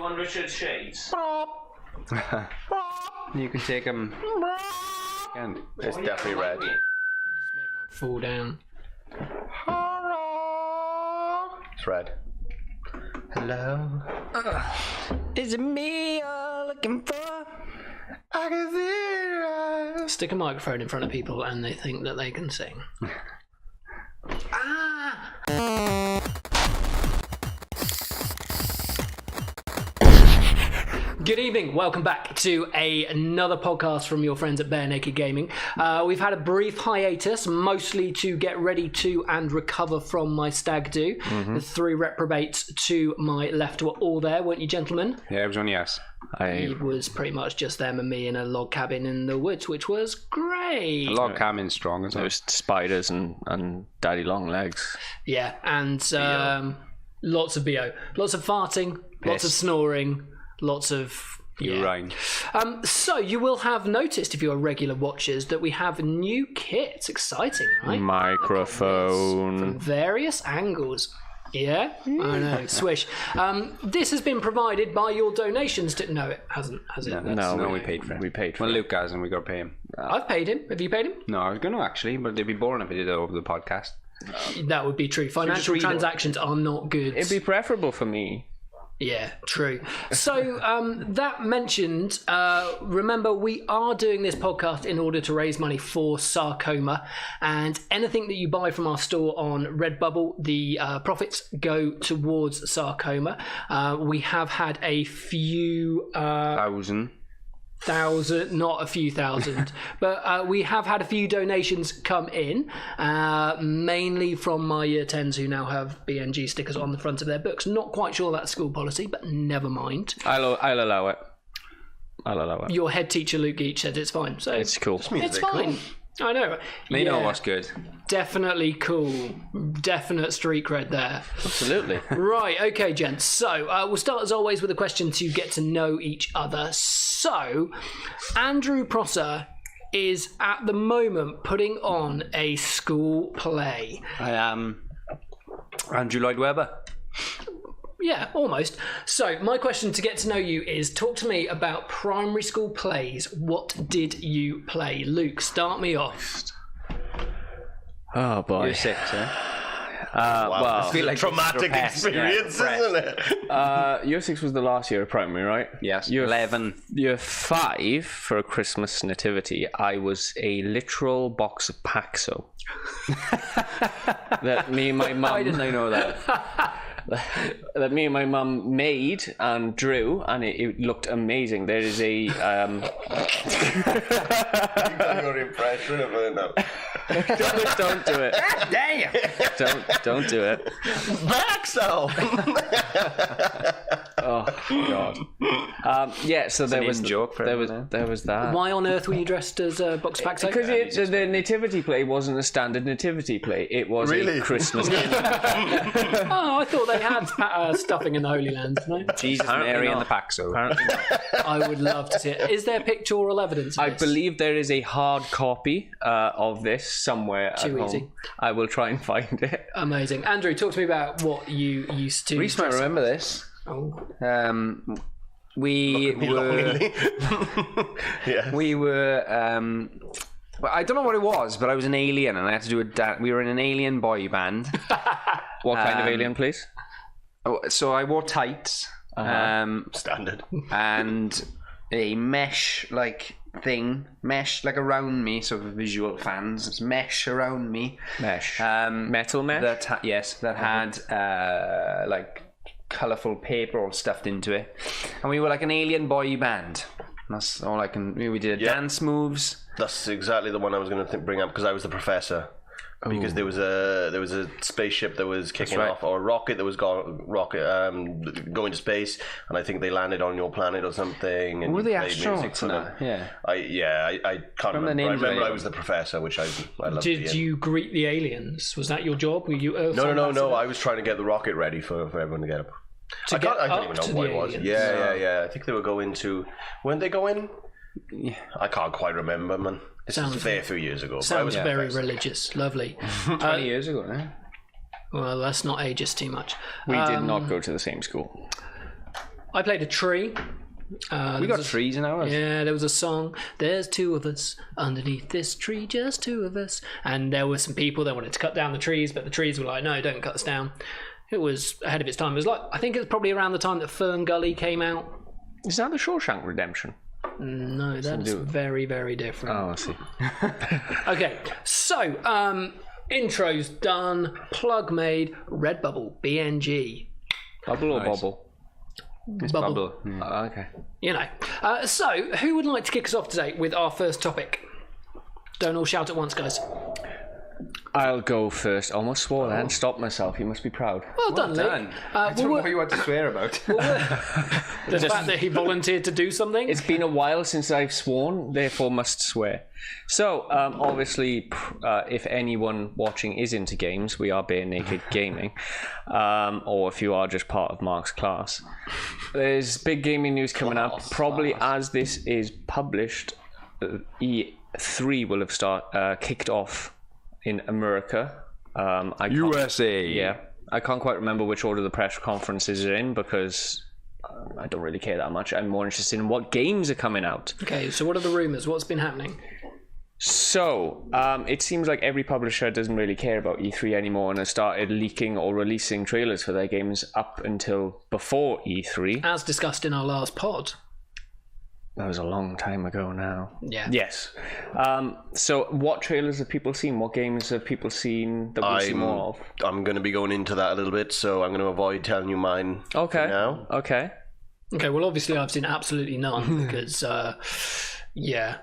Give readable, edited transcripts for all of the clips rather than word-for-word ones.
on Richard's shades. You can take them. And It's definitely red. Fall down. It's red. hello. Is it me you're looking for? I can see it. Stick a microphone in front of people and they think that they can sing. Good evening, welcome back to another podcast from your friends at Bare Naked Gaming. We've had a brief hiatus, mostly to get ready to and recover from my stag do. The three reprobates to my left were all there, weren't you, gentlemen? Yeah, it was only us. It was pretty much just them and me in a log cabin in the woods, which was great. The log cabin's strong, isn't it? There was spiders and daddy long legs. Yeah, and lots of BO. Lots of farting, lots of snoring, lots of... Urine. So you will have noticed, if you're regular watchers, that we have new kits. Exciting, right? Microphone. From various angles. Yeah? I know, swish. This has been provided by your donations to... No, it hasn't, has it? No, we paid for it. We paid for Well, it. Luke has, and we got to pay him. I've paid him. Have you paid him? No, I was going to actually, but it'd be boring if I did it over the podcast. That would be true. Financial transactions are not good. It'd be preferable for me. Yeah, true. So that mentioned, remember we are doing this podcast in order to raise money for sarcoma, and anything that you buy from our store on Redbubble, the profits go towards sarcoma. We have had a few... thousand, not a few thousand, but we have had a few donations come in, mainly from my year 10s who now have BNG stickers on the front of their books. Not quite sure that's school policy, but never mind. I'll allow it. I'll allow it. Your head teacher Luke Geach said it's fine, so It's cool. it's fine. I know. They know what's good. Definitely cool. Definite street cred there. Absolutely. Right, okay, gents. So we'll start as always with a question to get to know each other. So, Andrew Prosser is at the moment putting on a school play. I am Andrew Lloyd Webber. Yeah, almost. So, my question to get to know you is talk to me about primary school plays. What did you play? Luke, start me off. Oh boy. You're 6, eh? Well, I feel like traumatic experience, isn't it? year 6 was the last year of primary, right? Yes. Year 11. Year 5 for a Christmas nativity, I was a literal box of Paxo. That me and my mum. Why didn't I know that? That me and my mum made and drew, and it looked amazing. There is a You got your impression of it now. don't do it. Damn! Don't do it. Maxo! Oh god. Yeah. So there was joke for there was everyone, there was that. Why on earth were you dressed as a box of Paxo? Because the nativity play wasn't a standard nativity play. It was Really? a Christmas. Oh, I thought they had stuffing in the Holy Land. No? Jesus, Mary, and the Paxo. Apparently not. I would love to see it. Is there pictorial evidence of I this? believe there is a hard copy of this somewhere Too at easy. home. I will try and find it. Amazing. Andrew, talk to me about what you used to... Reese might remember this. Oh. We were... Yeah. We were... well, I don't know what it was, but I was an alien, and I had to do a... we were in an alien boy band. What kind of alien, please? So I wore tights. Standard. And a mesh thing around me, so for visual fans, it's mesh around me. Mesh. Metal mesh? That had colourful paper all stuffed into it, and we were like an alien boy band. That's all I can. We did dance moves. That's exactly the one I was going to bring up because I was the professor. Because there was a spaceship that was kicking off, or a rocket that was going to space, and I think they landed on your planet or something. And Were they played music astronauts for in them. that? Yeah. I can't remember. I names remember of I was the professor, which I loved. Did you greet the aliens? Was that your job? Were you... No. I was trying to get the rocket ready for everyone to get up. I get don't even up know what to it was. the aliens? Yeah. I think they were going to... When did they go in? Yeah. I can't quite remember, man. This was a fair few years ago. Sounds very religious. Lovely. 20 years ago, eh? Well, let's not age us too much. We did not go to the same school. I played a tree. We got trees in ours. Yeah, there was a song. There's two of us underneath this tree, just two of us. And there were some people that wanted to cut down the trees, but the trees were like, no, don't cut us down. It was ahead of its time. It was like, I think it was probably around the time that Fern Gully came out. Is that the Shawshank Redemption? No, that's very, very different. Oh, I see. Okay, so intro's done, plug made, Redbubble, BNG. Bubble or bobble? It's Bubble. Oh, okay. You know. So, who would like to kick us off today with our first topic? Don't all shout at once, guys. I'll go first. Almost swore then. Stopped myself. You must be proud. Well done, Luke. I don't know what you want to swear about. The fact that he volunteered to do something. It's been a while since I've sworn, therefore must swear. So, obviously, if anyone watching is into games, we are Bare Naked Gaming. Or if you are just part of Mark's class. There's big gaming news coming up. Probably as this is published, E3 will have kicked off in America. USA. Yeah. I can't quite remember which order the press conferences are in because I don't really care that much. I'm more interested in what games are coming out. Okay, so what are the rumours? What's been happening? So, it seems like every publisher doesn't really care about E3 anymore and has started leaking or releasing trailers for their games up until before E3. As discussed in our last pod. That was a long time ago now. Yeah. Yes. So what trailers have people seen? What games have people seen that we'll see more of? I'm going to be going into that a little bit, so I'm going to avoid telling you mine Okay. for now. Okay. Okay, well, obviously I've seen absolutely none because, yeah.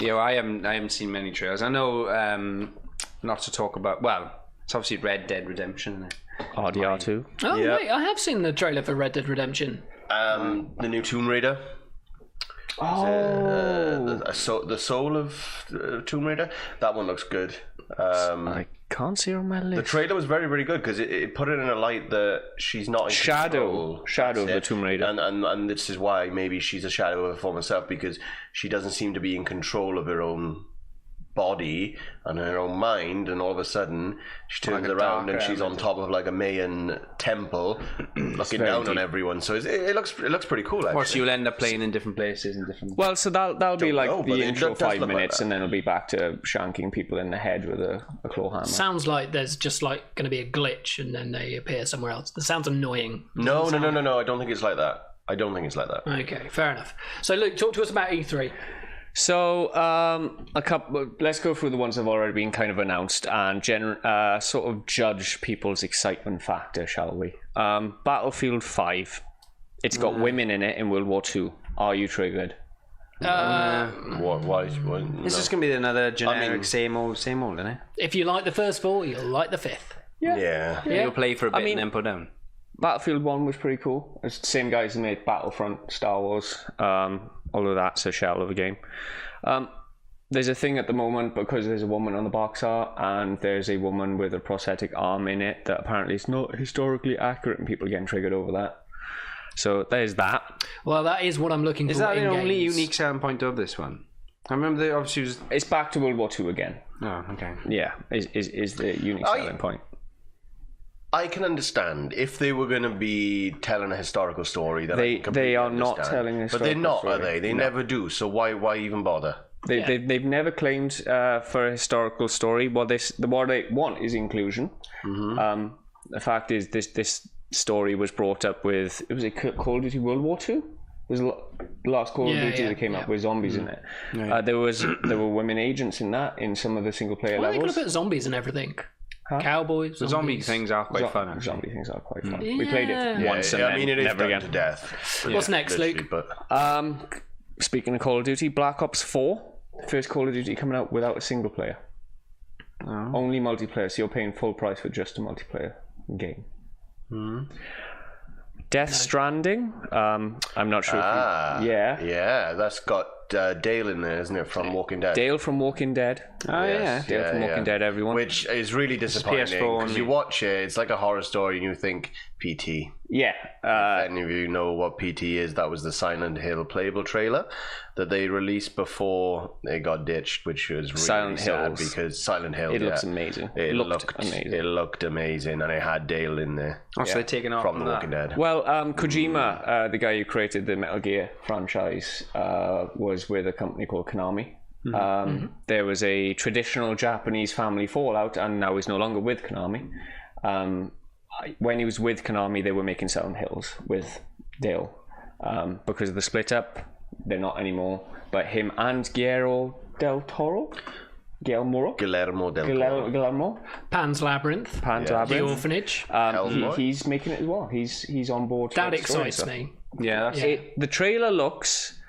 Yeah, well, I haven't seen many trailers. I know not to talk about. Well, it's obviously Red Dead Redemption. Isn't it? RDR2. Oh, Yeah. wait, I have seen the trailer for Red Dead Redemption. The new Tomb Raider. The Soul of Tomb Raider. That one looks good. I can't see her on my list. The trailer was very, very good because it put it in a light that she's not in control. Shadow of the Tomb Raider. And this is why maybe she's a shadow of her former self, because she doesn't seem to be in control of her own body and her own mind, and all of a sudden she turns around and she's on top of like a Mayan temple looking down on everyone. So it looks pretty cool, actually. Or so you'll end up playing in different places and different. Well, so that'll be like the intro does 5 look like minutes, that. and then it'll be back to shanking people in the head with a claw hammer. Sounds like there's just like going to be a glitch and then they appear somewhere else. That sounds annoying. No. I don't think it's like that. Okay, fair enough. So, Luke, talk to us about E3. So, let's go through the ones that have already been kind of announced and sort of judge people's excitement factor, shall we? Battlefield 5. It's got women in it in World War II. Are you triggered? Why? This is going to be another generic same old, isn't it? If you like the first 4, you'll like the 5th. Yeah. You'll play for a bit and then put down. Battlefield 1 was pretty cool. It's the same guys who made Battlefront, Star Wars, all of that's a shell of a game. There's a thing at the moment because there's a woman on the box art and there's a woman with a prosthetic arm in it that apparently is not historically accurate and people are getting triggered over that. So there's that. Well, that is what I'm looking for. Is that the only games. unique selling point of this one? I remember they obviously was. It's back to World War II again. Oh, okay. Yeah, is the unique selling point. I can understand if they were going to be telling a historical story. That They are not telling a but they're historical not, story. are they? They never do. So why even bother? They've never claimed for a historical story. What they want is inclusion. Mm-hmm. The fact is, this story was brought up with. Was it Call of Duty World War II? It was the last Call of Duty that came up with zombies in it. Yeah. There were women agents in that in some of the single player Why are they levels. going to put zombies in everything? Huh? Cowboys. The zombie things are quite fun. Actually. Zombie things are quite fun. Yeah. We played it once and then it is never done again. to death. What's next, Luke? But Speaking of Call of Duty, Black Ops 4, first Call of Duty coming out without a single player. Only multiplayer, so you're paying full price for just a multiplayer game. Death Stranding. I'm not sure. Yeah, that's got Dale in there, isn't it, from Walking Dead? Dale from Walking Dead. Dale from Walking Dead, everyone. Which is really disappointing PS4 because you watch it, it's like a horror story, and you think PT. Yeah. If any of you know what PT is, that was the Silent Hill playable trailer that they released before it got ditched, which was really Silent sad Hills. because Silent Hill. It looks amazing. It looked amazing. It looked amazing, and it had Dale in there So they're taking off from on The that. Walking Dead. Well, Kojima, the guy who created the Metal Gear franchise, was with a company called Konami. There was a traditional Japanese family fallout, and now he's no longer with Konami. When he was with Konami, they were making Silent Hills with Dale. Because of the split up, they're not anymore. But him and Guillermo del Toro? Guillermo del Toro. Guillermo? Pan's Labyrinth, Pan's The Labyrinth. Orphanage. He's making it as well. He's on board. for That the story excites stuff. me. Yeah, that's The trailer looks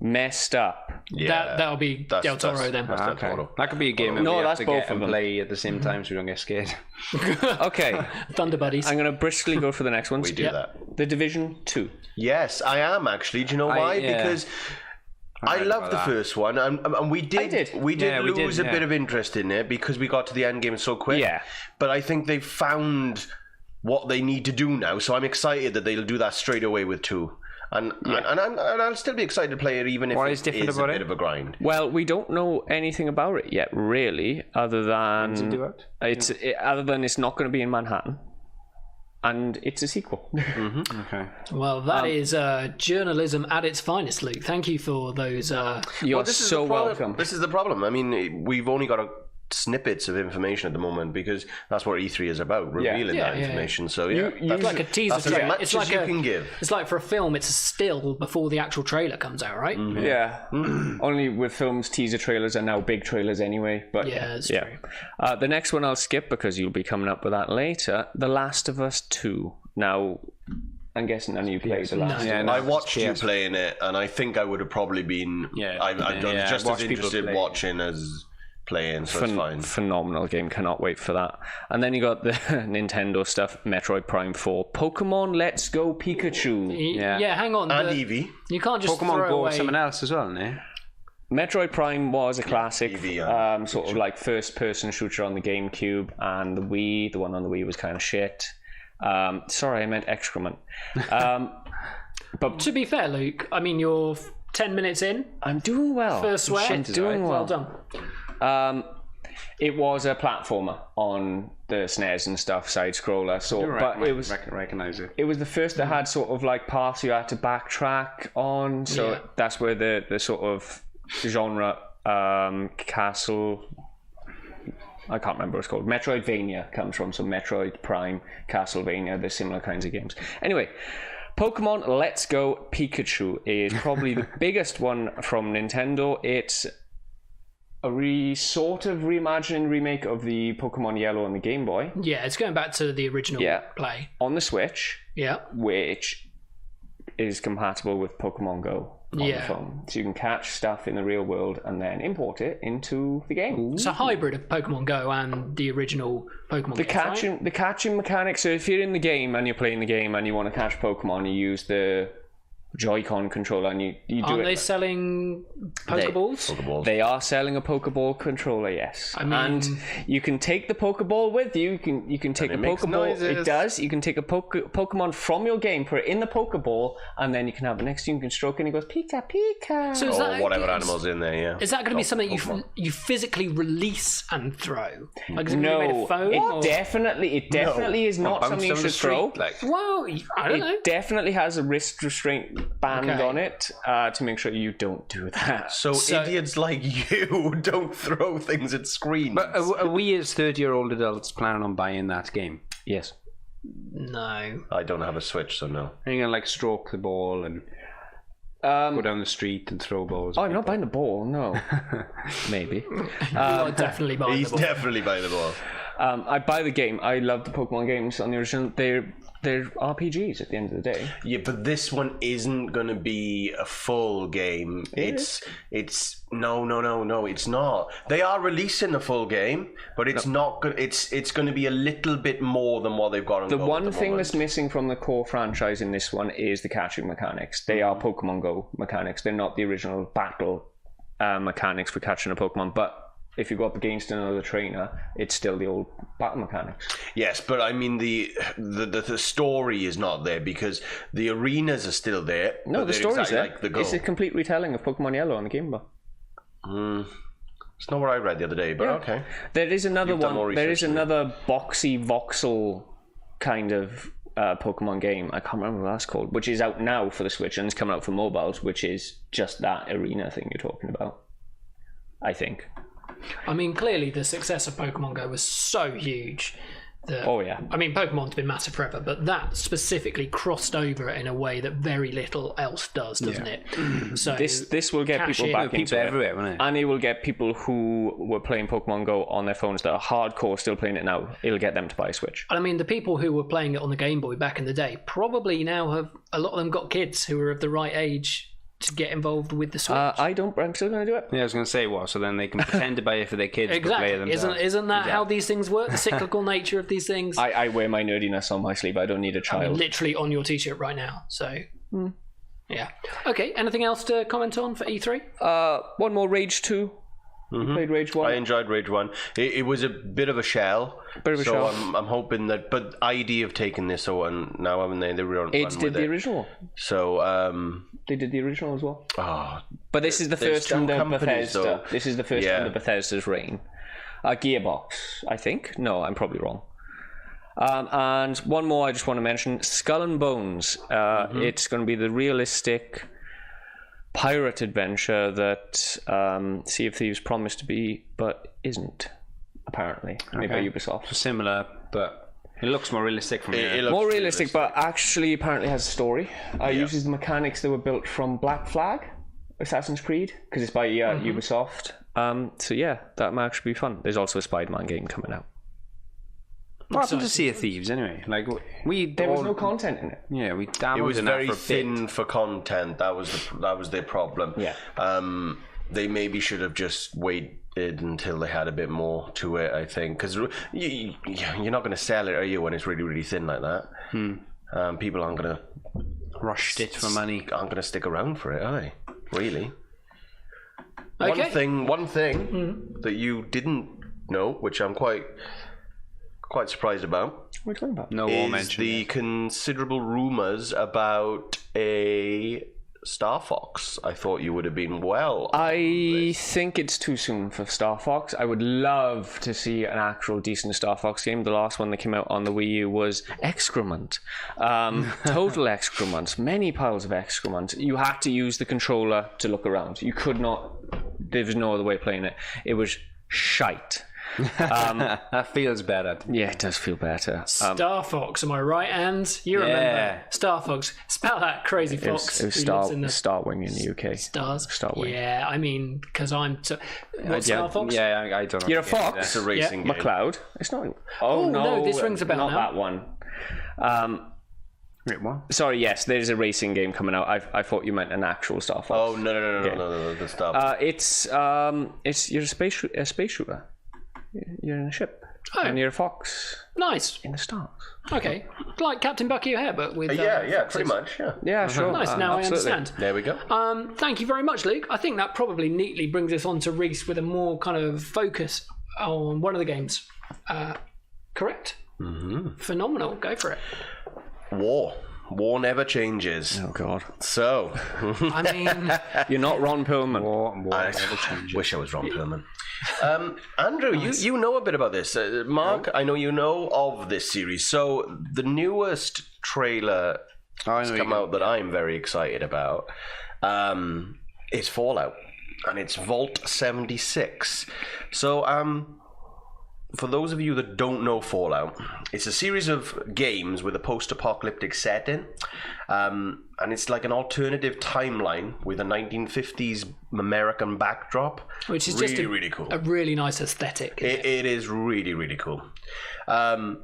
messed up. That'll be Del Toro then. That's Del okay. Toro. That could be a game that No, we have that's to both get of and them. play at the same time so we don't get scared. Okay, Thunder Buddies. I'm going to briskly go for the next one. We do that. The Division 2. Yes, I am actually. Do you know why? yeah. Because I heard loved about the that. first one, and we did did. Yeah, we did, lose a yeah. bit of interest in it because we got to the end game so quick. Yeah. But I think they've found what they need to do now, so I'm excited that they'll do that straight away with 2. And I'll still be excited to play it, even if What it is different is about a it? bit of a grind. Well, we don't know anything about it yet, really, other than other than it's not going to be in Manhattan, and it's a sequel. Okay. Well, that is journalism at its finest, Luke. Thank you for those. You're This is so the problem. welcome. This is the problem. I mean, we've only got snippets of information at the moment because that's what E3 is about, revealing Yeah, that yeah. information. So It's like a teaser that's as trailer. much It's as like you a, can give. It's like for a film, it's a still before the actual trailer comes out, right? Yeah. Only with films, teaser trailers are now big trailers anyway. But Yeah, that's yeah. true. The next one I'll skip because you'll be coming up with that later. The Last of Us 2. Now, I'm guessing none of you played The Last of Us. Yeah, I watched you PS. playing it, and I think I would have probably been. Yeah. I'm Yeah, just watch as people interested play. watching as playing, so it's fine. Phenomenal game. Cannot wait for that. And then you got the Nintendo stuff, Metroid Prime 4, Pokemon Let's Go Pikachu. Yeah, hang on. And Eevee. You can't just Pokemon throw Go away. is someone else as well, no? Metroid Prime was a classic, Eevee, sort of like first-person shooter on the GameCube, and the Wii. The one on the Wii was kind of shit. Sorry, I meant excrement. But To be fair, Luke, I mean, you're 10 minutes in. I'm doing well. First swear. Shit is doing alright. Well well. done. It was a platformer on the SNES and stuff, side scroller. So, but it was recognize it. it was the first that had sort of like paths you had to backtrack on. So Yeah. that's where the sort of genre castle. I can't remember what it's called. Metroidvania comes from. So Metroid Prime, Castlevania, they're similar kinds of games. Anyway, Pokemon Let's Go Pikachu is probably the biggest one from Nintendo. It's a sort of reimagining remake of the Pokemon Yellow on the Game Boy Yeah, it's going back to the original Yeah. play. on the Switch, Yeah. which is compatible with Pokemon Go on Yeah. the phone. So you can catch stuff in the real world and then import it into the game. It's a hybrid of Pokemon Go and the original Pokemon The games, right? the catching mechanic. So if you're in the game and you're playing the game and you want to catch Pokemon, you use the Joy-Con controller and you do Aren't it. they selling Pokeballs? Pokeballs. They are selling a Pokeball controller, yes. I mean- and you can take the Pokeball with you. You can take it a makes Pokeball. noises. It does. You can take a Pokemon from your game, put it in the Pokeball, and then you can have it next to you. You can stroke it and it goes Pika Pika. So is Or that, whatever animal's in there, yeah. Is that going to be something Pokemon. you physically release and throw? Like, is it going to be made no, of foam? or- it definitely is not something you should throw. Well, I don't know. It definitely has a wrist restraint band Okay. on it to make sure you don't do that. So idiots like you don't throw things at screens. But are we as 30-year-old adults planning on buying that game? Yes. No. I don't have a Switch, so no. Are you going to like stroke the ball and go down the street and throw balls? Oh, I'm not buying the ball. No. Maybe. You are definitely buying He's the ball. definitely by the ball. I buy the game. I love the Pokemon games on the original. They're RPGs at the end of the day. Yeah, but this one isn't going to be a full game. It's no, it's not. They are releasing a full game, but it's not good. It's going to be a little bit more than what they've got on The Go at one the thing moment. that's missing from the core franchise in this one is the catching mechanics. They are Pokemon Go mechanics. They're not the original battle mechanics for catching a Pokemon, but if you go up against another trainer, it's still the old battle mechanics. Yes, but I mean the story is not there because the arenas are still there. No, the story's there. Like the goal. It's a complete retelling of Pokemon Yellow on the Game Boy. It's not what I read the other day, but okay. There is another You've done more one. There is research than me. another boxy voxel kind of Pokemon game. I can't remember what that's called, which is out now for the Switch and it's coming out for mobiles, which is just that arena thing you're talking about. I think. I mean, clearly the success of Pokemon Go was so huge that, Oh yeah. I mean, Pokemon's been massive forever, but that specifically crossed over in a way that very little else does, doesn't it? So This will get cash people in. back into it. everywhere, won't it? And it will get people who were playing Pokemon Go on their phones that are hardcore still playing it now. It'll get them to buy a Switch. I mean, the people who were playing it on the Game Boy back in the day probably now have, a lot of them got kids who are of the right age to get involved with the Switch. I'm still going to do it. Yeah, I was going to say what, so then they can pretend to buy it for their kids, but play Exactly. themselves. Isn't that how these things work? The cyclical nature of these things. I wear my nerdiness on my sleeve. I don't need a child. Literally on your t-shirt right now. So, yeah. Okay. Anything else to comment on for E3? One more Rage 2. You played Rage 1? I enjoyed Rage 1. It was a bit of a shell. shell. I'm hoping that, but idea of taking this one now, haven't they? They were on. It did the original. So They did the original as well. oh, But this is the There's first two under companies, Bethesda. though. This is the first Yeah. under Bethesda's reign. Gearbox, I think. No, I'm probably wrong. And one more I just want to mention. Skull and Bones. It's going to be the realistic pirate adventure that Sea of Thieves promised to be, but isn't, apparently. Made by Ubisoft. Similar, but it looks more realistic from here. it looks More realistic, but actually apparently has a story. Uses the mechanics that were built from Black Flag, Assassin's Creed, because it's by Ubisoft. So yeah, that might actually be fun. There's also a Spider-Man game coming out. What happened to Sea of Thieves anyway? Like There was no content in it. Yeah, we downloaded It was that very for a bit. thin for content. That was their problem. Yeah. They maybe should have just waited until they had a bit more to it, I think, because you're not going to sell it, are you, when it's really, really thin like that? People aren't going to Rushed it for money. aren't going to stick around for it, are they? Really? Okay. One thing that you didn't know, which I'm quite surprised about, What are you talking about? No war is mentioned. the considerable rumours about a Star Fox. I thought you would have been well. I think it's too soon for Star Fox. I would love to see an actual decent Star Fox game. The last one that came out on the Wii U was excrement. Total excrement. Many piles of excrement. You had to use the controller to look around. You could not... There was no other way of playing it. It was shite. That feels better. Yeah, it does feel better. Star Fox, am I right? And you remember Star Fox? Spell that crazy fox. It was who lives in the Starwing in the UK. stars. Starwing. Yeah, I mean, because I'm. What Star Fox? Yeah, I don't know. You're a what game fox? it It's is. a racing game. McLeod. It's not... Oh, no, this rings a bell Not now. that one. Wait, what? Sorry, yes, there's a racing game coming out. I thought you meant an actual Star Fox. Oh no, the Star. It's you're a space shooter. You're in a ship, and you're a fox Nice. in the stars. Okay. Like Captain Bucky O'Hare, but with. yeah, pretty much. Yeah. Yeah, sure. Nice, now absolutely. I understand. There we go. Thank you very much, Luke. I think that probably neatly brings us on to Reese with a more kind of focus on one of the games. Correct? Mm-hmm. Phenomenal. Go for it. War never changes. Oh God, So, I mean, you're not Ron Perlman. I wish I was Ron Perlman. Andrew, you know a bit about this. Mark, I know you know of this series. So, the newest trailer that's come out that I'm very excited about is Fallout, and it's Vault 76. So, for those of you that don't know Fallout, it's a series of games with a post-apocalyptic setting, and it's like an alternative timeline with a 1950s American backdrop, which is really, just really cool. a really nice aesthetic. It is really, really cool. I've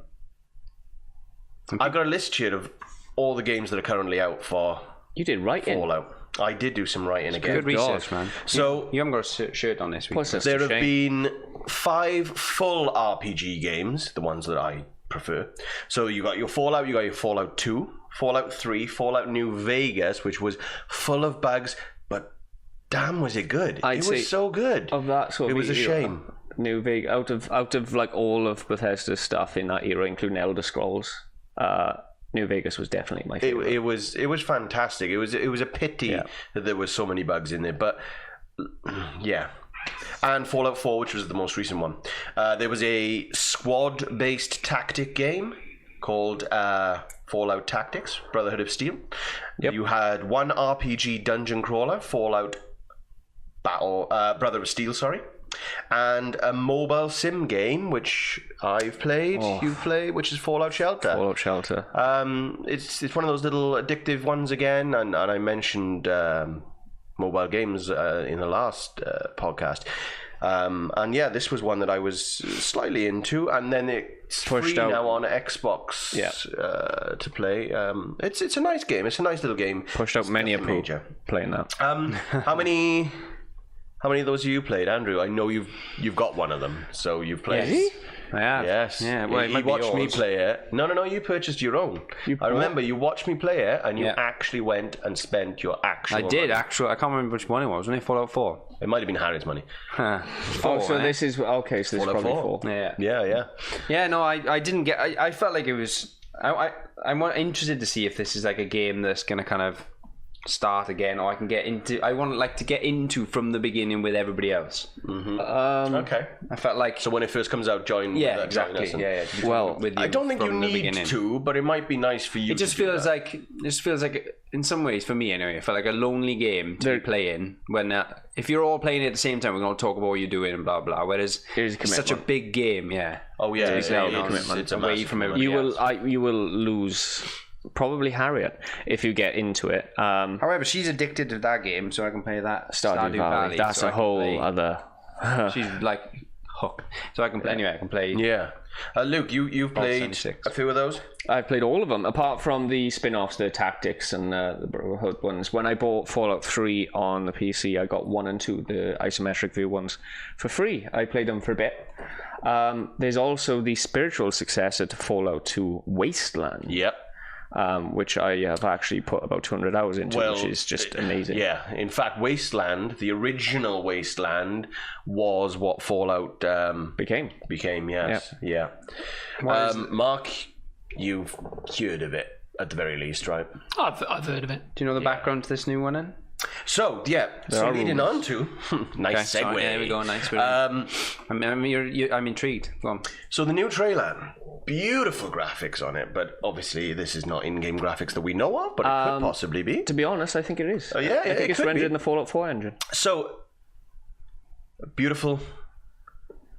got a list here of all the games that are currently out for You did writing. Fallout. I did do some writing again. Good research, man. So you haven't got a shirt on this week. What's this? there have Shame. been 5 full RPG games, the ones that I prefer. So you got your Fallout, you got your Fallout 2, Fallout 3, Fallout New Vegas, which was full of bugs, but damn was it good. I'd it say was so good. Of that sort It of was a era, shame. New Vegas out of like all of Bethesda's stuff in that era, including Elder Scrolls. New Vegas was definitely my favorite. It was fantastic. It was a pity that there were so many bugs in it, but yeah. And Fallout 4, which was the most recent one. There was a squad-based tactic game called Fallout Tactics: Brotherhood of Steel. Yep. You had one RPG dungeon crawler, Fallout Brother of Steel, sorry. And a mobile sim game, which I've played, you've played, which is Fallout Shelter. Fallout Shelter. It's one of those little addictive ones again, and I mentioned mobile games in the last podcast. And yeah, this was one that I was slightly into, and then it's Pushed free out. now on Xbox to play. It's a nice game. It's a nice little game. Pushed out many a Definitely pro major. playing that. How many of those have you played, Andrew? I know you've got one of them, so you've played. Yes. I have. Yes. Yeah. Well, it you might be watched me yours. play it. No. You purchased your own. I remember you watched me play it, and you actually went and spent your actual. I did money. actually. I can't remember which one it was. Wasn't it Fallout 4? It might have been Harry's money. This is okay. So this is Fallout probably 4. 4. Yeah. Yeah. Yeah. No, I didn't get. I felt like it was. I'm interested to see if this is like a game that's gonna kind of start again, or I can get into. I want to get into from the beginning with everybody else. Okay. I felt like. So when it first comes out, join. Yeah, join exactly. us and- Yeah. Well, with you I don't think you from the need beginning. to, but it might be nice for you. It just to do feels that. like in some ways for me anyway, it felt like a lonely game to be playing when if you're all playing it at the same time, we're going to talk about what you're doing and blah blah. Whereas It is a it's such a commitment. big game, yeah. Oh yeah, It's yeah, like, yeah, it's a away massive from commitment. everybody. You will lose probably Harriet if you get into it. However, she's addicted to that game, so I can play that Stardew Valley. That's so a I can whole play- other. She's like hooked, so I can play anyway. I can play. Yeah. Luke, you've played 76. a few of those. I've played all of them, apart from the spin-offs, the Tactics and the Brotherhood ones. When I bought Fallout 3 on the PC, I got 1 and 2, the isometric view ones, for free. I played them for a bit. There's also the spiritual successor to Fallout 2, Wasteland, Yep. which I have actually put about 200 hours into, which is just amazing. Yeah. In fact, Wasteland, the original Wasteland, was what Fallout Became. became. Yes. Yeah. Mark, you've heard of it at the very least, right? I've heard of it. Do you know the background to this new one? Then? So so leading on to nice Okay, segue. sorry, there we go. Nice. I'm intrigued. Go on. So the new trailer, beautiful graphics on it, but obviously this is not in-game graphics that we know of, but it could possibly be. To be honest, I think it is. Yeah, I think it it's could rendered be. in the Fallout 4 engine. So, a beautiful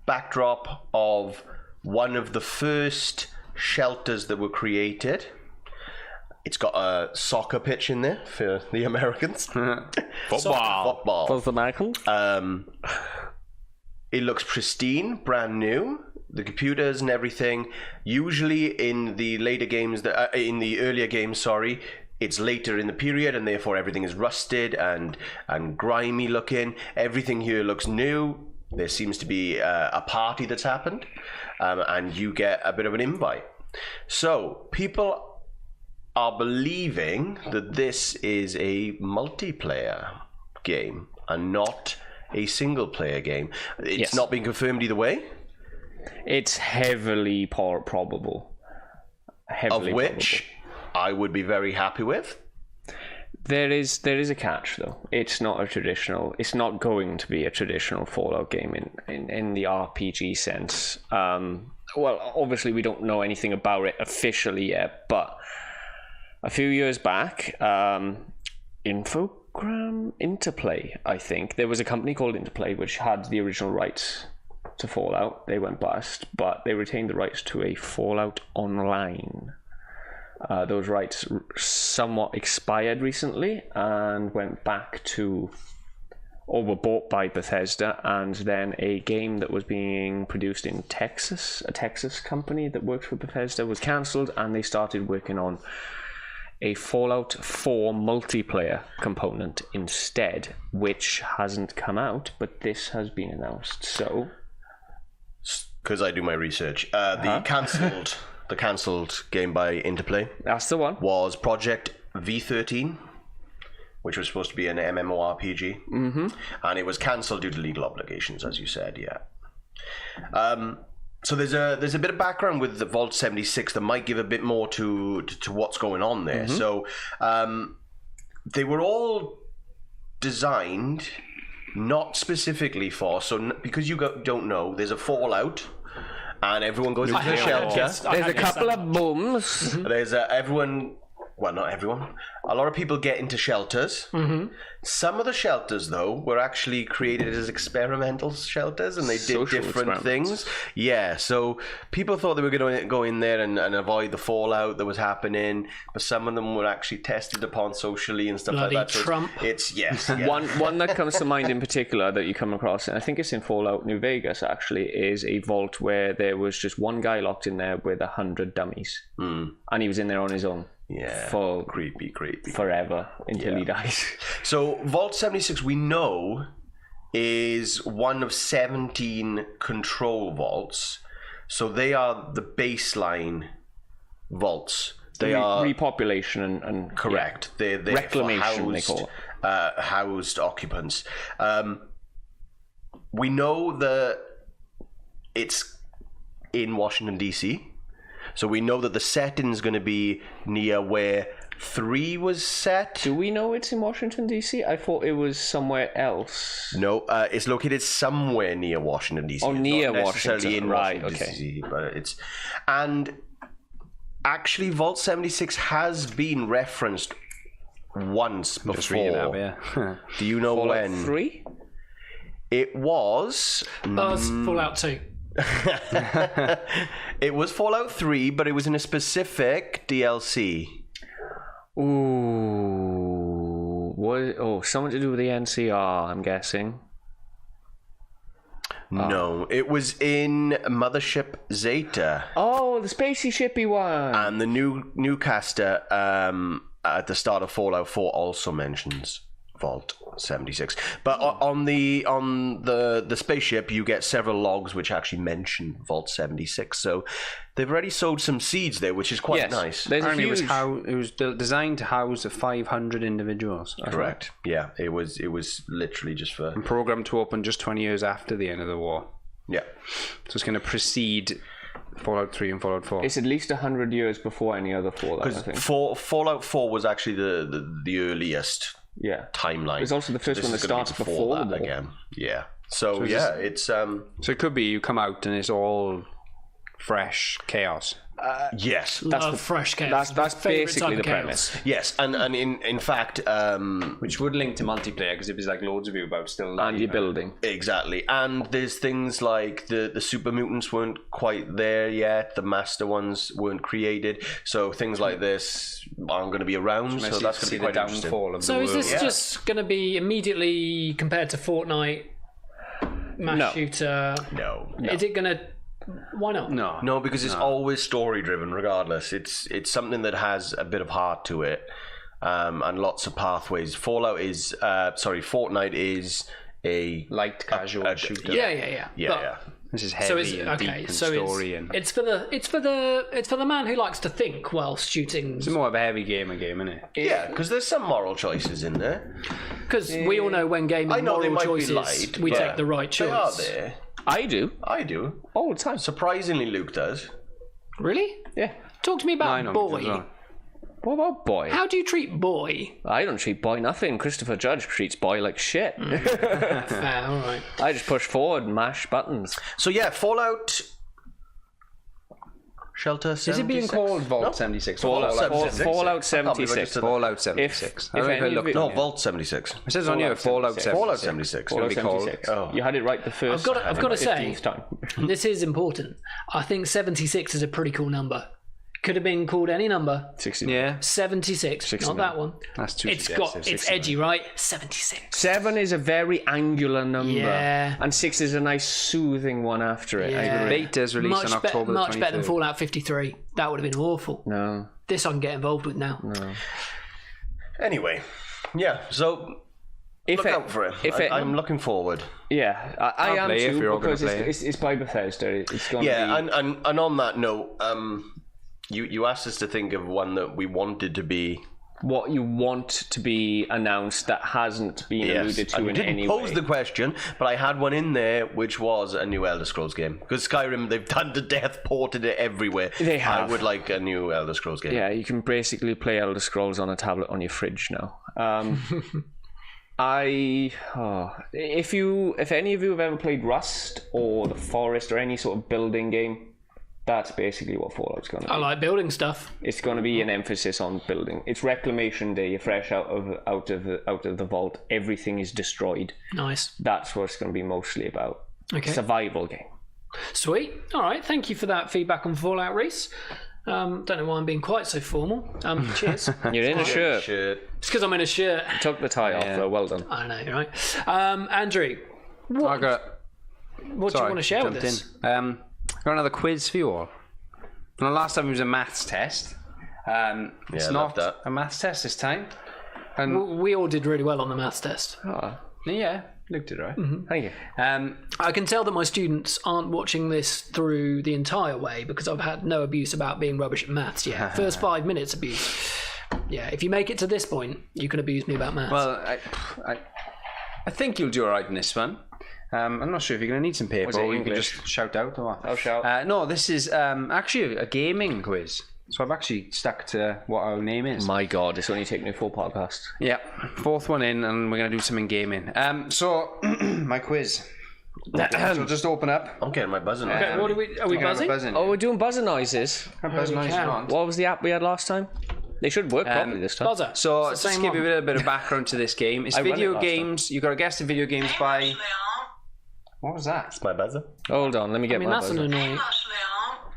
backdrop of one of the first shelters that were created. It's got a soccer pitch in there for the Americans. Football. For the American? It looks pristine, brand new. The computers and everything. Usually in the later games, in the earlier games, it's later in the period, and therefore everything is rusted and grimy looking. Everything here looks new. There seems to be a party that's happened, and you get a bit of an invite. So people are believing that this is a multiplayer game and not a single player game. It's not been confirmed either way. It's heavily probable. Heavily Of which I would be very happy with. There is a catch though. It's not going to be a traditional Fallout game in the RPG sense. Well, obviously we don't know anything about it officially yet, but a few years back, Interplay, I think. There was a company called Interplay which had the original rights to Fallout. They went bust, but they retained the rights to a Fallout Online. Those rights somewhat expired recently and went back to, or were bought by Bethesda, and then a game that was being produced in Texas, a Texas company that worked for Bethesda, was cancelled, and they started working on a Fallout 4 multiplayer component instead, which hasn't come out, but this has been announced. So, because I do my research, the cancelled game by Interplay that's the one. was Project V13, which was supposed to be an MMORPG, and it was cancelled due to legal obligations, as you said. Yeah. So there's a bit of background with the Vault 76 that might give a bit more to what's going on there. So they were all designed not specifically for, because you don't know, there's a fallout and everyone goes into the shelter. There's a couple of booms. There's everyone, well, not everyone, a lot of people get into shelters. Some of the shelters, though, were actually created as experimental shelters, and they did Social different experiments. things. Yeah, so people thought they were going to go in there and avoid the fallout that was happening, but some of them were actually tested upon socially and stuff Bloody like that. So Trump. It's yes. Yeah. One that comes to mind in particular that you come across, and I think it's in Fallout New Vegas actually, is a vault where there was just one guy locked in there with 100 dummies, and he was in there on his own. Yeah, for creepy. forever until he dies. So Vault 76, we know, is one of 17 control vaults. So they are the baseline vaults. They are repopulation and correct. They're reclamation. Housed, they call it. Housed occupants. We know that it's in Washington DC. So we know that the setting's going to be near where 3 was set. Do we know it's in Washington DC? I thought it was somewhere else. No, it's located somewhere near Washington DC. Oh, near not necessarily Washington, in right? Washington Okay. DC, but it's actually Vault 76 has been referenced once before. Just reading it out, yeah. Do you know Fallout when? 3? It was. Fallout 2. It was Fallout 3, but it was in a specific DLC. Ooh. What? Oh, something to do with the NCR, I'm guessing. No, it was in Mothership Zeta. Oh, the spacey shippy one. And the new caster at the start of Fallout 4 also mentions Vault 76. But on the spaceship, you get several logs which actually mention Vault 76. So they've already sowed some seeds there, which is quite nice. There's a Apparently, huge... it was designed to house 500 individuals. Correct. Yeah, it was literally just for And programmed to open just 20 years after the end of the war. yeah. So it's going to precede Fallout 3 and Fallout 4. It's at least 100 years before any other Fallout, I think. Fallout 4 was actually the earliest timeline. It's also the first one that starts before the war. again. Yeah. So yeah, it's So it could be you come out and it's all fresh chaos. yes. Love fresh chaos. That's Favourite basically type the of chaos. premise. Yes, and in fact, Which would link to multiplayer because it was like loads of you about still And you're building. exactly. And there's things like the super mutants weren't quite there yet. The master ones weren't created. So things like this aren't going to be around. So that's going to be quite interesting. downfall of So the is world. this just going to be immediately compared to Fortnite, mass shooter? No. Is it going to... Why not? No, because it's always story driven. Regardless, it's something that has a bit of heart to it, and lots of pathways. Fortnite is a light casual shooter. Yeah. But- This is So heavy it's and deep okay. and So story and it's for the man who likes to think whilst shooting. it's more of a heavy game, isn't it? yeah, because there's some moral choices in there. Because we all know when gaming I know they moral might be choices, light, we but take the right They are choice. there. I do. I do. All the time. Surprisingly, Luke does. Really? Yeah. Talk to me I about know boy. as well. What about Boy? How do you treat boy? I don't treat Boy nothing. Christopher Judge treats Boy like shit. All right. I just push forward and mash buttons. So yeah, Fallout Shelter 76. Is it being called Vault 76? Fallout 76. Fallout I can't believe I 76. just said that. Fallout 76. If I don't know any I of looked it- on No, here. Vault 76. It says on here Fallout 76. Fallout 76. Gonna be called. 76. Oh. You had it right the first I've got to say, 15th time. this is important. I think 76 is a pretty cool number. Could have been called any number. 60. Yeah, 76, 69. not that one. that's too It's suggestive. it's edgy, right? 76. 7 is a very angular number. Yeah. And 6 is a nice soothing one after it. I Yeah. agree. Beta's released on October the much better than 23rd. Fallout 53. That would have been awful. No. This I can get involved with now. Anyway, yeah. So If look out for it. I'm looking forward. Yeah, I am play if too you're all gonna because play it. it's by Bethesda. It's going to Yeah, be... and on that note, you asked us to think of one that we wanted to be what you want to be announced that hasn't been alluded to in any way. I didn't pose the question, but I had one in there, which was a new Elder Scrolls game. Because Skyrim, they've done to death, ported it everywhere. They have. I would like a new Elder Scrolls game. Yeah, you can basically play Elder Scrolls on a tablet on your fridge now. If any of you have ever played Rust or The Forest or any sort of building game, that's basically what Fallout's going to be. I like building stuff. It's going to be an emphasis on building. It's Reclamation Day. You're fresh out of the vault. Everything is destroyed. Nice. That's what it's going to be mostly about. Okay. Survival game. Sweet. All right. Thank you for that feedback on Fallout, Reese. Don't know why I'm being quite so formal. Cheers. You're in a shirt. It's because I'm in a shirt. Took the tie off, though. Well done. I know, right? Andrew, what do you want to share with us? Got another quiz for you all. And the last time it was a maths test. It's not a maths test this time. And We all did really well on the maths test. yeah, Luke did right. Thank you. I can tell that my students aren't watching this through the entire way because I've had no abuse about being rubbish at maths yet. First 5 minutes abuse. Yeah, if you make it to this point, you can abuse me about maths. Well, I think you'll do all right in this one. I'm not sure if you're going to need some paper or you can just shout out or what. I'll shout. No, this is actually a gaming quiz. So I've actually stuck to what our name is. My God, it's only taken me 4 podcasts. Yeah, 4th one in, and we're going to do something gaming. So, my quiz. So just open up. I'm getting my buzzing. Okay, what are we buzzing? Oh, we're doing buzzer noises. Buzz noise you want. What was the app we had last time? They should work properly this time. Buzzer. So It's just the to same give you a one. little bit of background to this game. It's I ran it video last games. You've got to guess the video games by... What was that? It's my buzzer. Hold on, let me get my That's an buzzer. annoying.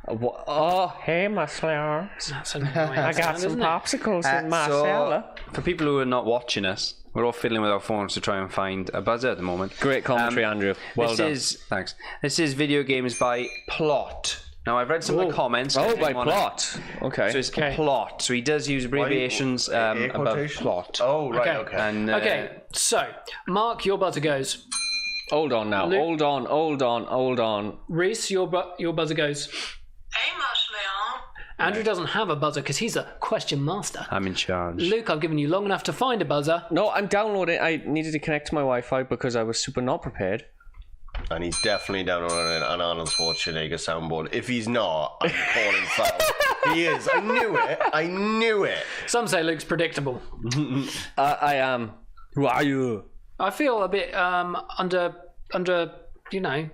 What? Oh, hey, Musler. That's an annoying. I got some popsicles in my cellar. For people who are not watching us, we're all fiddling with our phones to try and find a buzzer at the moment. Great commentary, Andrew. Well done. Thanks. This is video games by Plot. Now I've read some of the comments. Oh, by Plot. Okay. So it's Plot. So he does use abbreviations above Plot. Oh, right, Okay. okay. And Okay, so Mark, your buzzer goes. Hold on now. Hold on. Reese, your buzzer goes. Andrew doesn't have a buzzer because he's a question master. I'm in charge. Luke, I've given you long enough to find a buzzer. No, I'm downloading. I needed to connect to my Wi-Fi because I was super not prepared. And he's definitely downloading an Arnold Schwarzenegger soundboard. If he's not, I'm calling foul. He is. I knew it. Some say Luke's predictable. I am. Who are you? I feel a bit under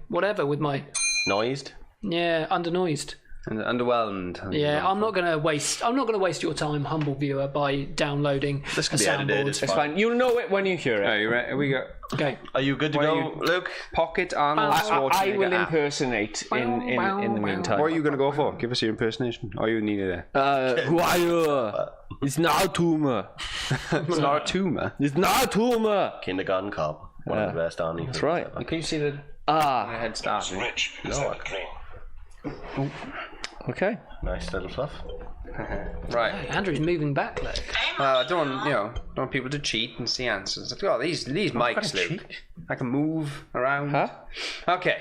whatever with my Noised? undernoised. And underwhelmed. Yeah, I'm not gonna waste your time, humble viewer, by downloading a This can be edited. soundboard. It's fine. You'll know it when you hear it. Are you ready? Here we go. Okay. Are you good to go, Luke? Pocket Arnold I Schwarzenegger will app. impersonate in the meantime. What are you going to go for? Give us your impersonation. Or you need it there? Who are you? It's not a tumor. It's not a tumour. It's not a tumor. Kindergarten Cop. One of the best Arnie. That's right. Can you see the head start? Okay. Nice little fluff. Right. Andrew's moving back, Luke. I don't want people to cheat and see answers. I've got these mics, Luke. I can move around. Huh? Okay.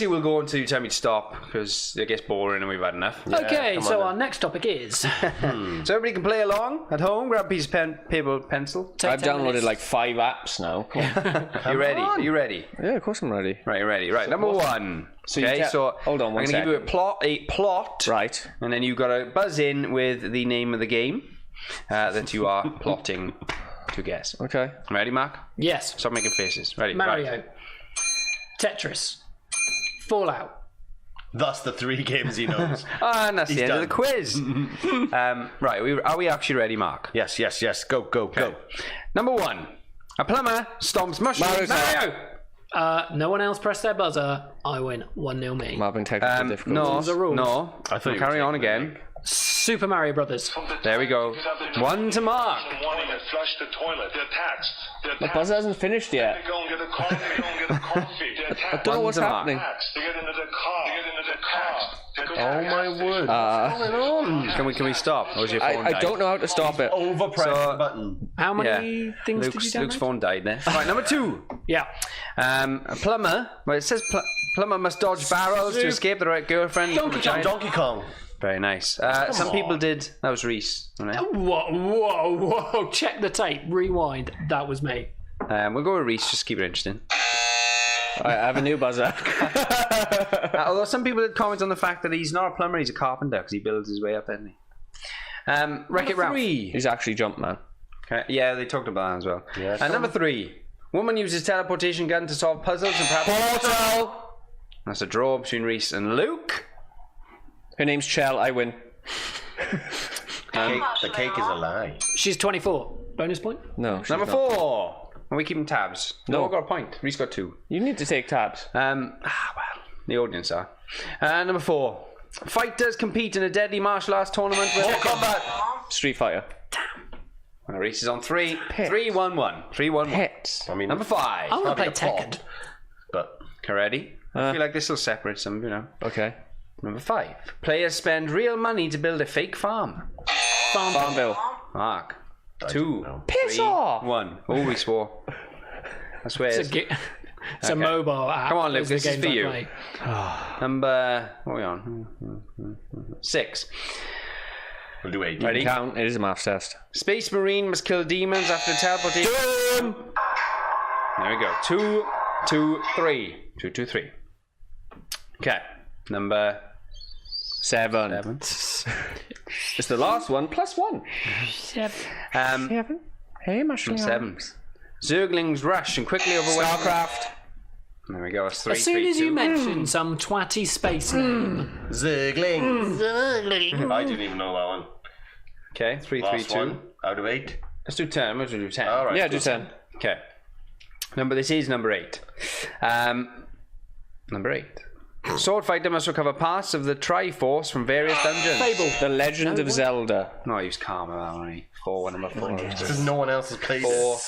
We'll go on to tell me to stop because it gets boring and we've had enough. Okay, so our next topic is So everybody can play along at home. Grab a piece of paper, pencil. I've 10 downloaded minutes. like 5 apps now. Come on. You ready? Are you ready? Yeah, of course I'm ready. Right, you're ready. Right, number one. So you Okay, so hold on one I'm going to give you a plot. Right. And then you've got to buzz in with the name of the game that you are plotting to guess. Okay. Ready, Mark? yes, Stop making faces. Ready? Mario, Right. Tetris, Fallout. Thus the 3 games he knows. And that's the end of the done. quiz. Right, are we actually ready, Mark? Yes. Go. Number 1. A plumber stomps mushrooms. Mario. No one else pressed their buzzer. I win. 1-0 me. Having technical difficulties. No. I thought you Carry were on taking again. Super Mario Brothers. There we go. 1 to Mark. Morning and flush the toilet. They're taxed. The buzzer hasn't finished yet. They go and get a coffee. They're I taxed. don't know what's One's a mark. happening. They get into the car. Oh my word. Can we stop? Or is your phone I died? don't know how to stop it. Overpress the button. How many things did you download? Luke's phone died there. Right, number 2. Yeah. A plumber. Well, it says plumber must dodge barrels to escape the right girlfriend. Donkey Kong. Very nice. Some people did. That was Reese. Wasn't it? Whoa. Check the tape. Rewind. That was me. We'll go with Reese, just keep it interesting. I have a new buzzer. Although some people did comment on the fact that he's not a plumber, he's a carpenter because he builds his way up, doesn't he? Wreck-It Ralph. He's actually Jumpman. Okay. Yeah, they talked about that as well. Yeah, Number 3. Woman uses teleportation gun to solve puzzles and perhaps... Portal! That's a draw between Reese and Luke. Her name's Chell. I win. The cake is a lie. She's 24. Bonus point? No, she's Number not. 4. Are we keeping tabs? No. I got a point. Reese got 2. You need to take tabs. Well, the audience are. Number 4. Fighters compete in a deadly martial arts tournament with combat. Street Fighter. Well, Reese is on 3. Pets. 3-1-1. 3-1-1. Pets. I mean, Number 5. I'm going to play like a pod. Tekken. but Ready? I feel like this will separate some, Okay. Number 5. Players spend real money to build a fake farm. Farmville. Mark. 2. Piss 3, off! 1. Oh, we swore. I swear. It's a mobile app. Come on, Luke, Those are this is the for games I you. play. Number... What are we on? 6. we'll do 8. Ready? Count. It is a maths test. Space Marine must kill demons after teleportation. There we go. 2, 2, 3. 2, 2, 3. Okay. Number 7. 7. It's the last one plus 1. 7. 7. Hey, mushroom. 7. Zerglings rush and quickly overwhelm. Starcraft. There we go. It's 3, As soon 3, as 2. you mention some twatty space name. Zergling. I didn't even know that one. Okay. 3, 3, Last 2. one out of 8. Let's do 10. Let's do 10. All right. Yeah, do 10. Okay. This is number 8. Number 8. Sword fighter must recover parts of the Triforce from various dungeons. Fable. The Legend of Zelda. No, he was calm about that one. 4, number 4. Because no one else has played 4, it.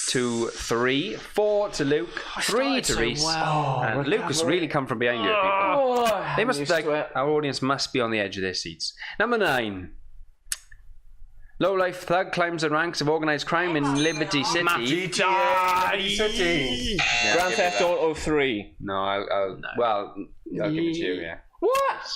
2, 3. 4 to Luke. 3 to so Reese. well. And Luke has really come from behind here, people. They must our audience must be on the edge of their seats. Number 9. Low-life thug climbs the ranks of organised crime in Liberty City. GTA City. Yeah, Grand give me Theft that. Auto 3. No, I'll give it to you, yeah. What?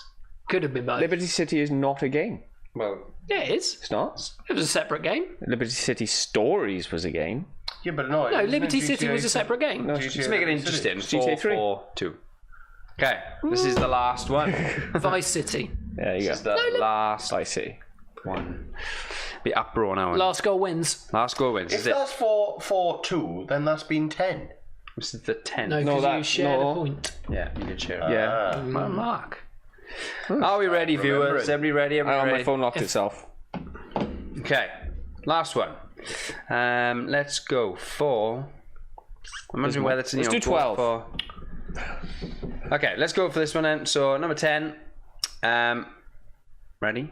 Could have been both. Liberty City is not a game. Well, Yeah, it is. It's not. It was a separate game. Liberty City Stories was a game. Yeah, but no. No, isn't Liberty it City GTA was a separate game. No, let's make it interesting. GTA 3. 4, 2. Okay, this is the last one. Vice City. There you This go. is the last I see. one. Be uproar now. Last goal wins. Last goal wins. If Is it? that's 4-2, then that's been 10. This is the 10th. No, No, because that- you shared no. a point. Yeah, you can share it. Yeah. Well, Mark. Are we ready, viewers? Everybody ready? Oh, Everybody my ready? phone locked itself. Okay, last one. Let's go for. I'm wondering whether it's Let's do 12. Okay, let's go for this one then. So number 10. Ready?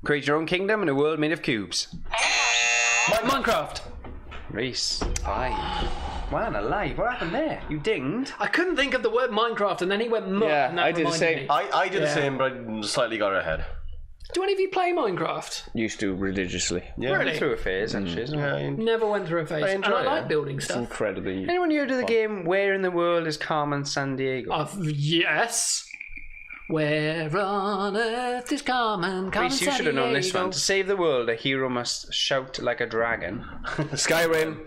Create your own kingdom in a world made of cubes. Minecraft. Reese. 5. Man alive, what happened there? You dinged? I couldn't think of the word Minecraft, and then he went muck. Yeah, and that I did the reminded same. me. I did the Yeah. same, but I slightly got ahead. Do any of you play Minecraft? Used to religiously. Yeah. Really? Through a phase, actually, isn't it? Yeah, Never went through a phase. And enjoy I like it. building stuff. Incredibly. Anyone heard of the game Where in the World is Carmen San Diego? Yes. Where on earth is Carmen? Carmen Reese, you should have known this Sandiego. one. To save the world, a hero must shout like a dragon. Skyrim.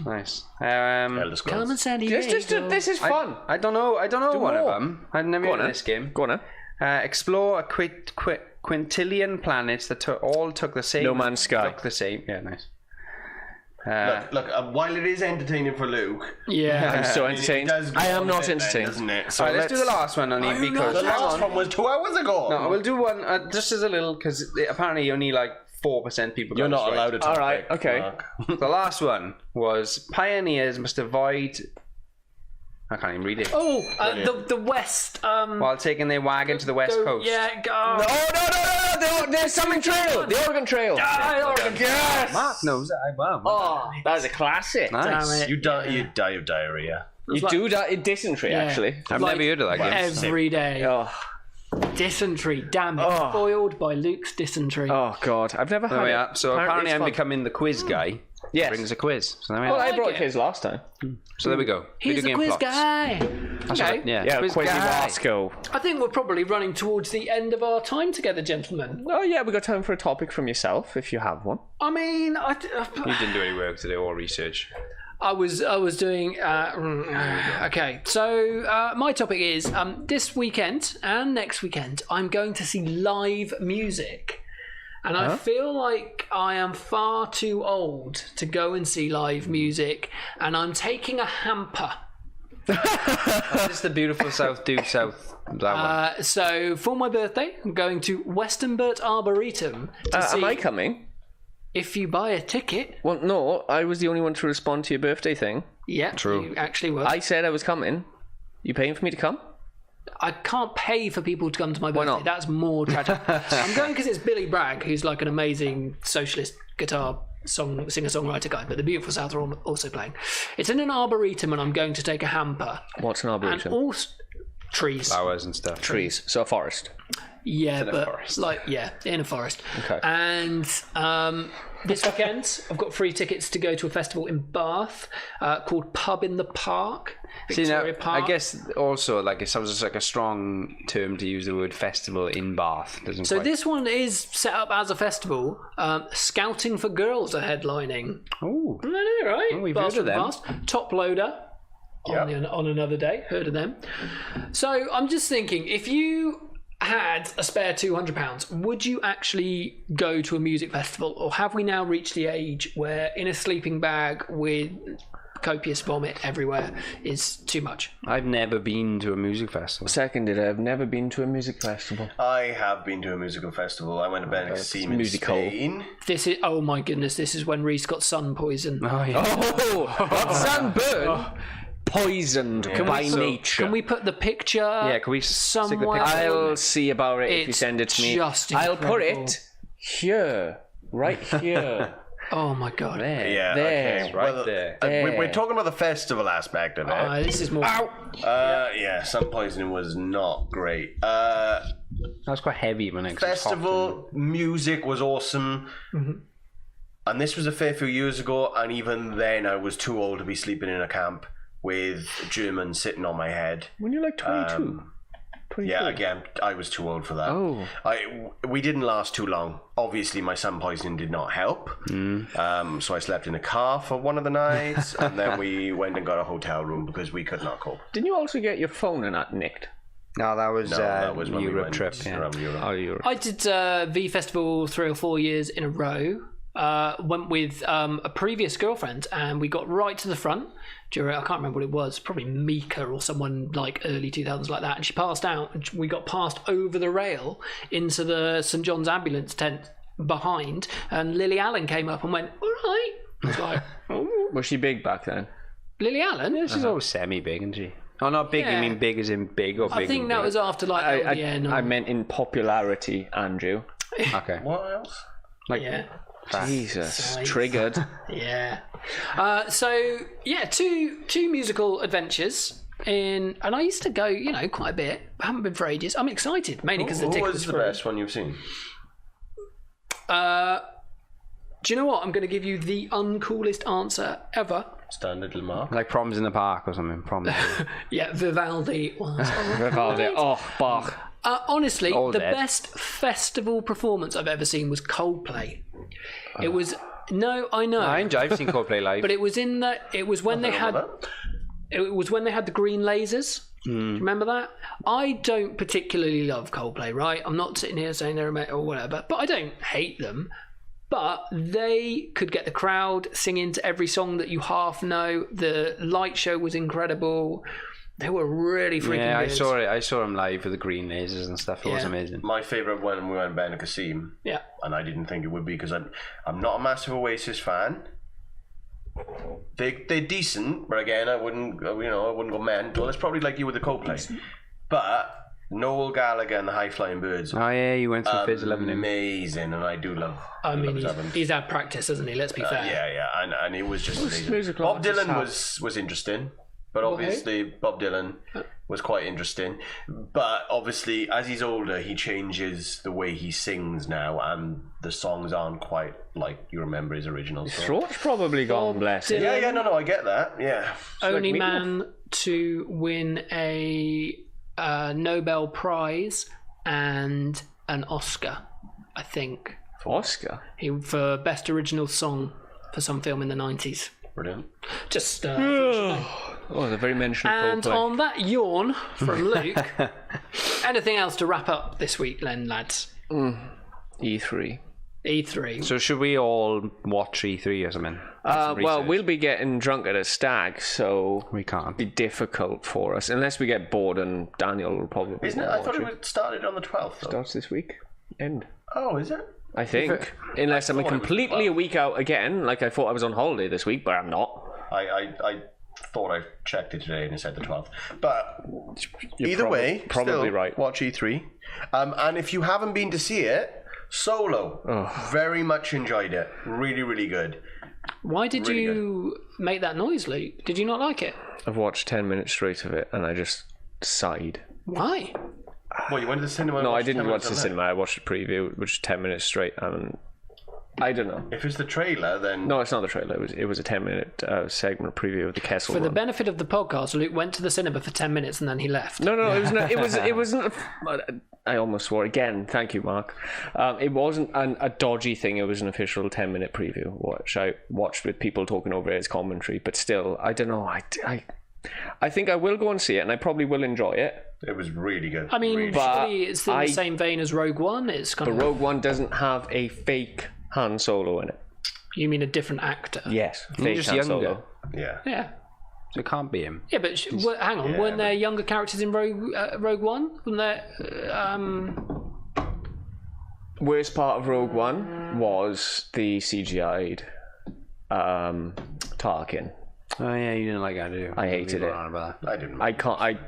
Nice. Elder Scrolls. Carmen Sandiego. This is fun. I don't know one of more. them. I've never Go on heard of then. this game. Go on now. Explore a quintillion planets that all took the same. No Man's Sky. Look the same. Yeah, nice. Look, while it is entertaining for Luke, Yeah. I'm so it entertained. does I am go not a bit then, entertained. doesn't it? So All right, let's do the last one, only because. the Hang last on. one was 2 hours ago. No, we'll do one just as a little because apparently only like 4% people. You're got not this allowed right. to. All right, okay. Mark. The last one was pioneers must avoid. I can't even read it. Oh, the West. While taking their wagon to the west coast. Yeah, go. Oh, no. The Salmon Trail. The Oregon Trail. Yes. Mark knows that. Wow. Oh, that is a classic. Nice. Damn it. You die of diarrhea. You do that in dysentery, actually. I've Like, never heard of that game. Every day. Oh, Dysentery. Damn it. Foiled by Luke's dysentery. oh God. I've never had There we it. are. So apparently it's I'm fun. becoming the quiz guy. Yes. brings a quiz. So there we Well, are. I brought it. his last time. So there we go. He's Video a game quiz plots. guy. That's Okay. right, yeah. Yeah, Quiz Quizzy guy. Vasco. I think we're probably running towards the end of our time together, gentlemen. Oh, yeah, we got time for a topic from yourself, if you have one. I mean, You didn't do any work today or research. I was doing. Okay, so my topic is this weekend and next weekend I'm going to see live music, and I feel like I am far too old to go and see live music, and I'm taking a hamper. This is the beautiful South due south. That one. So for my birthday, I'm going to Westonbirt Arboretum to see Am I coming? if you buy a ticket. Well, no, I was the only one to respond to your birthday thing. Yeah, True. You actually were. I said I was coming. You paying for me to come? I can't pay for people to come to my birthday. not? That's more tragic. I'm going because it's Billy Bragg, who's like an amazing socialist guitar singer-songwriter guy, but the Beautiful South are also playing. It's in an arboretum, and I'm going to take a hamper. What's an And arboretum? also trees. Flowers and stuff. Trees. So a forest. Yeah, but forest. in a forest. Okay. And this weekend, I've got free tickets to go to a festival in Bath called Pub in the Park. See, now, Victoria Park. I guess also like it sounds just like a strong term to use the word festival in Bath. Doesn't So quite... this one is set up as a festival. Scouting for Girls are headlining. Oh, I know, right? we've Blast heard of from the them. Past. Top Loader on another day. Heard of them. So I'm just thinking, if you had a spare £200, would you actually go to a music festival, or have we now reached the age where in a sleeping bag with copious vomit everywhere is too much? I've never been to a music festival. Seconded, I've never been to a music festival. I have been to a musical festival. I went to Benicassim in musical. Spain. This is, oh my goodness, this is when Reese got sun poison. Oh yeah. Oh, not sunburn. Poisoned by nature. Can we put the picture? Yeah, can we stick the somewhere? picture? I'll see about it if you It's send it to me. just I'll put incredible. it here. Right here. Oh my god. There. Yeah, There. okay. Right Well, there. We're talking about the festival aspect of it. This is more. Yeah, sun poisoning was not great. That was quite heavy when it was hot Festival music was awesome. And this was a fair few years ago, and even then I was too old to be sleeping in a camp with Germans sitting on my head. When you're like 22. 23. Yeah, again, I was too old for that. Oh. We didn't last too long. Obviously, my sun poisoning did not help. So I slept in a car for one of the nights, and then we went and got a hotel room because we could not cope. Didn't you also get your phone and that nicked? No, that was, that was when we Europe went trip. Yeah. around Europe. Oh, Europe. I did V Festival 3 or 4 years in a row. Went with a previous girlfriend, and we got right to the front during, I can't remember what it was, probably Mika or someone like early 2000s like that, and she passed out, and we got passed over the rail into the St John's ambulance tent behind, and Lily Allen came up and went, all right. I was like, oh. Was she big back then? Lily Allen? Yeah, she's always semi-big, isn't she? Oh, not big. Yeah. You mean big as in big or big? I think and that big? was after like I meant in popularity, Andrew. Okay. What else? Like, yeah. Jesus. Size. Triggered. Yeah. So yeah, two musical adventures and I used to go, quite a bit. I haven't been for ages. I'm excited, mainly because the Who ticket was the free. best one you've seen? Do you know what? I'm going to give you the uncoolest answer ever. Standard Lamar. like Proms in the Park or something. Proms. Yeah, Vivaldi was. Vivaldi. Oh, Bach. Honestly, All the dead. best festival performance I've ever seen was Coldplay. It was I know, I've seen Coldplay live. but it was in the. It was when they had. It was when they had the green lasers. Do you remember that? I don't particularly love Coldplay, right? I'm not sitting here saying they're a mate or whatever, but I don't hate them. But they could get the crowd singing to every song that you half know. The light show was incredible. They were really freaking yeah, good. I saw it. I saw him live with the green lasers and stuff. It was Yeah. amazing. My favourite when we went to Benicassim, Yeah. and I didn't think it would be because I'm not a massive Oasis fan. They're decent, but again, I wouldn't go mental. It's probably like you with the Coldplay. But Noel Gallagher and the High Flying Birds, Oh yeah, you went through Fizz 11 him. amazing, and I do love. I mean, love having- he's had practice, hasn't he? Let's be fair. yeah, and it was just amazing. musical Bob artists Dylan have- was interesting. But obviously, Bob Dylan was quite interesting. But obviously, as he's older, he changes the way he sings now, and the songs aren't quite like you remember his original songs. Throat's probably gone, bless it. Yeah, no, I get that. Yeah. Only man to win a Nobel Prize and an Oscar, I think. Oscar? For Best Original Song for some film in the 90s. Brilliant. Just the very mentioned and Coldplay. on that yawn from Luke, anything else to wrap up this week, then, lads? E3. E3. So should we all watch E3 or something? Well, we'll be getting drunk at a stag, so We can't. it'll be difficult for us unless we get bored, and Daniel will probably. Isn't it? I thought it started on the 12th. Though. Starts this week. End. Oh, is it? I think, unless I'm thought it was completely a week out again, like I thought I was on holiday this week, but I'm not. I thought I checked it today and it said the 12th. But either way, probably still right. Watch E3. And if you haven't been to see it, Solo. Very much enjoyed it. Really, really good. Why did Really you make that noise, Luke? Did you not like it? I've watched 10 minutes straight of it, and I just sighed. Why? Well, you went to the cinema? and No, I watched didn't 10 watch minutes the of it? cinema. I watched a preview, which is 10 minutes straight, and I don't know. If it's the trailer, then... No, it's not the trailer. It was a 10-minute segment preview of the Kessel For the Run. benefit of the podcast, Luke went to the cinema for 10 minutes and then he left. No, it was not, it wasn't. I almost swore again. Thank you, Mark. It wasn't a dodgy thing. It was an official 10-minute preview, which I watched with people talking over its commentary. But still, I don't know. I think I will go and see it, and I probably will enjoy it. It was really good. I mean, really surely it's in the same vein as Rogue One. It's kind of. Rogue One doesn't have a fake Han Solo in it. You mean a different actor? Yes, fake just Han younger. Solo. Yeah. Yeah. So it can't be him. Yeah, but hang on. Weren't there younger characters in Rogue One? Wasn't there? Worst part of Rogue One was the CGI'd Tarkin. Oh yeah, you didn't like that, did you? I hated it. About that. I didn't. I can't.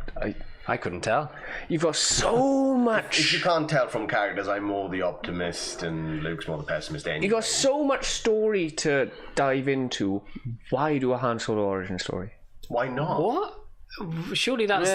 I couldn't tell. You've got so much. If you can't tell from characters, I'm more the optimist and Luke's more the pessimist. Anyway. You got so much story to dive into. Why do a Han Solo origin story? Why not? What? Surely that's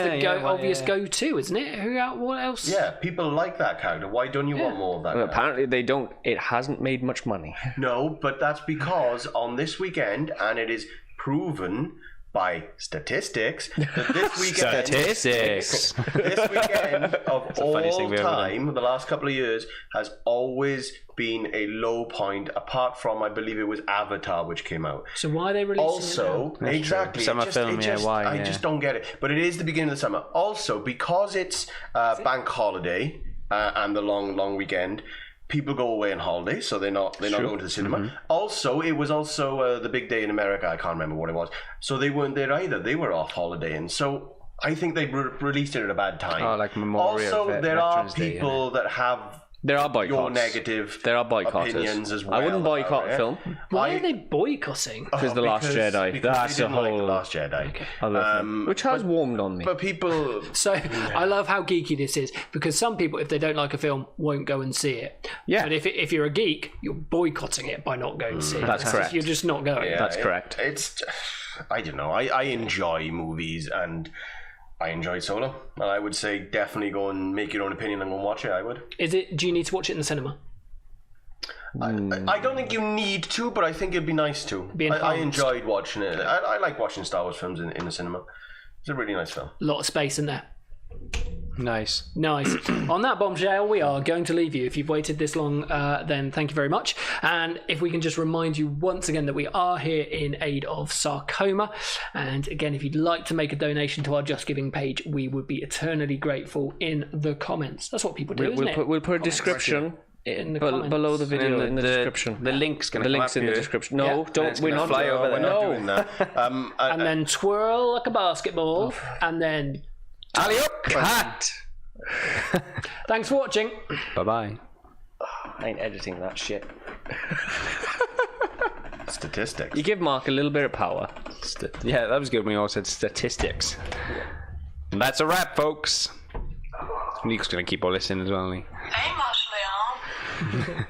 obvious go-to, isn't it? What else? Yeah, people like that character. Why don't you want more of that? Well, character? apparently they don't. It hasn't made much money. No, but that's because on this weekend, and it is proven by statistics that this weekend, Statistics. this weekend of the funniest thing all we've ever time, the last couple of years, has always been a low point. Apart from, I believe it was Avatar, which came out. So why are they releasing Also, it now? exactly, Summer film, why? I just don't get it. But it is the beginning of the summer. Also, because it's bank holiday and the long weekend. People go away on holiday, so they're not going to the cinema. Mm-hmm. Also, it was also the big day in America. I can't remember what it was. So they weren't there either. They were off holiday, and so I think they released it at a bad time. Oh, like Memorial Also, there are Veterans Day, people that have There are boycotts. your negative There are boycotters. opinions as well. I wouldn't boycott about a it. film. Why are they boycotting? Because The Last Jedi. Because That's they a didn't like whole The Last Jedi. other thing, which has warmed on me. But people... So I love how geeky this is, because some people, if they don't like a film, won't go and see it. Yeah. But if you're a geek, you're boycotting it by not going to see it. That's It's correct. just- You're just not going. Yeah, That's correct. It's... I don't know. I enjoy movies, and I enjoyed Solo. And I would say definitely go and make your own opinion and go and watch it. I would. Do you need to watch it in the cinema? I don't think you need to, but I think it'd be nice to. Be I enhanced. enjoyed watching it. I like watching Star Wars films in the cinema. It's a really nice film. A lot of space in there. Nice. Nice. On that bombshell, we are going to leave you. If you've waited this long, then thank you very much. And if we can just remind you once again that we are here in aid of sarcoma. And again, if you'd like to make a donation to our Just Giving page, we would be eternally grateful in the comments. That's what people do, isn't it? We'll put a description in the comments. below the video And in the description. The link's going to The come link's up in the here. description. No, Yeah. don't. We're not fly over We're there. not No. doing that. And then twirl like a basketball. And then Alley-up, cat. thanks for watching. Bye-bye. I ain't editing that shit. Statistics. You give Mark a little bit of power. Yeah, that was good when you all said statistics. And that's a wrap, folks. Nick's going to keep on listening as well, isn't he? Hey, Marshall.